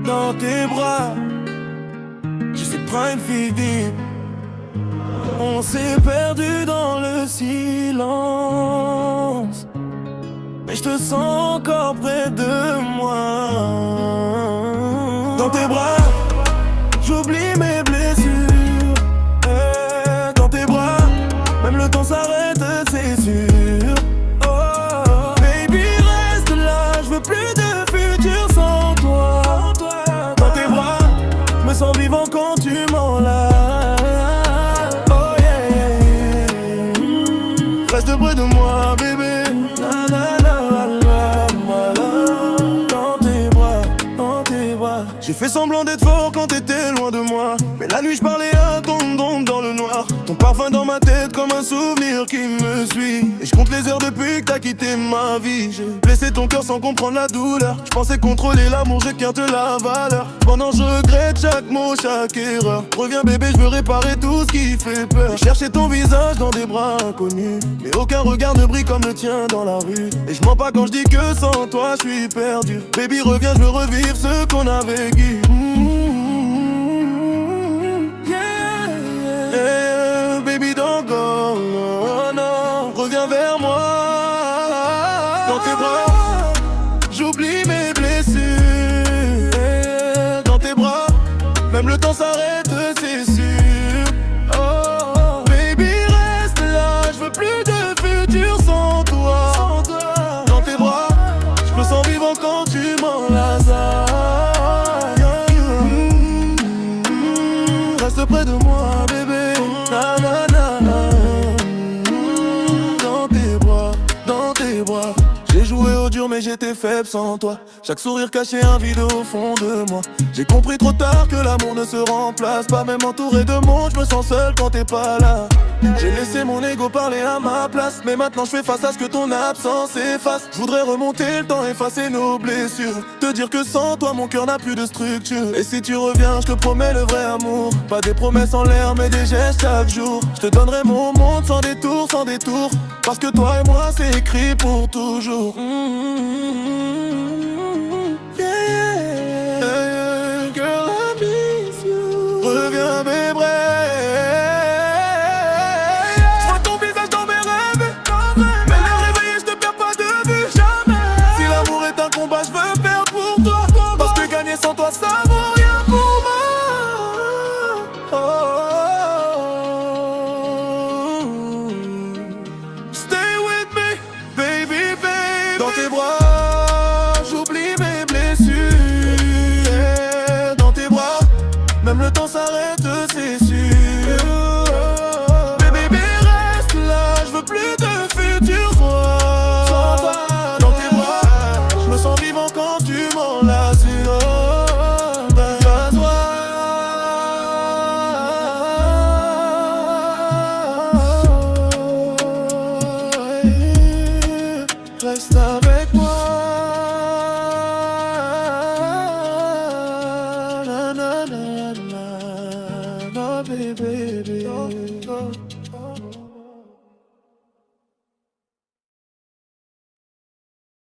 dans tes bras. Je sais pas une fille deep. On s'est perdu dans le silence, mais je te sens encore près de moi. Dans tes bras, j'oublie mes blessures. Dans tes bras, même le temps s'arrête, c'est sûr. Oh, baby, reste là, je veux plus de futur sans toi. Dans tes bras, je me sens vivant quand tu m'enlaces. Oh yeah, yeah, yeah. Reste près de moi, bébé. La, la, la, la, la, la. Dans tes bras, dans tes bras. J'ai fait semblant d'être fort quand t'étais loin de moi, mais la nuit je parlais à ton ombre dans le noir. Ton parfum dans ma tête comme un souvenir qui me suit. Et je compte les heures depuis que t'as quitté ma vie. J'ai blessé ton cœur sans comprendre la douleur. Je pensais contrôler l'amour, j'écarte la valeur. Pendant je regrette chaque mot, chaque erreur. Reviens bébé, je veux réparer tout ce qui fait peur. J'ai cherché ton visage dans des bras inconnus, mais aucun regard ne brille comme le tien dans la rue. Et je mens pas quand je dis que sans toi je suis perdu. Baby reviens, je veux revivre ce qu'on a vécu. Baby don't go, no, no. Reviens vers moi. Dans tes bras, j'oublie mes blessures. Dans tes bras, même le temps s'arrête, c'est sûr. Oh, baby reste là, je veux plus de futur sans toi. Dans tes bras, je me sens vivant quand tu m'enlaces. Reste près de moi, bébé. Na, na, na, na. Dans tes bras, dans tes bras. J'ai joué au dur mais j'étais faible sans toi. Chaque sourire cachait un vide au fond de moi. J'ai compris trop tard que l'amour ne se remplace pas. Même entouré de monde, je me sens seul quand t'es pas là. J'ai laissé mon ego parler à ma place, mais maintenant je fais face à ce que ton absence efface. Je voudrais remonter le temps, effacer nos blessures, te dire que sans toi mon cœur n'a plus de structure. Et si tu reviens, je te promets le vrai amour. Pas des promesses en l'air mais des gestes chaque jour. Je te donnerai mon monde sans détour, sans détour. Parce que toi et moi c'est écrit pour toujours. Yeah, yeah. Girl, I miss you. Reviens mes bras. Je vois ton visage dans mes rêves. Mais le réveiller, je te perds pas de vue. Jamais. Si l'amour est un combat, je veux perdre pour toi. Parce que gagner sans toi, ça vaut rien pour moi. Oh, oh, oh. Stay with me, baby, baby. Dans tes bras, j'oublie mes blessures. Dans tes bras, même le temps s'arrête.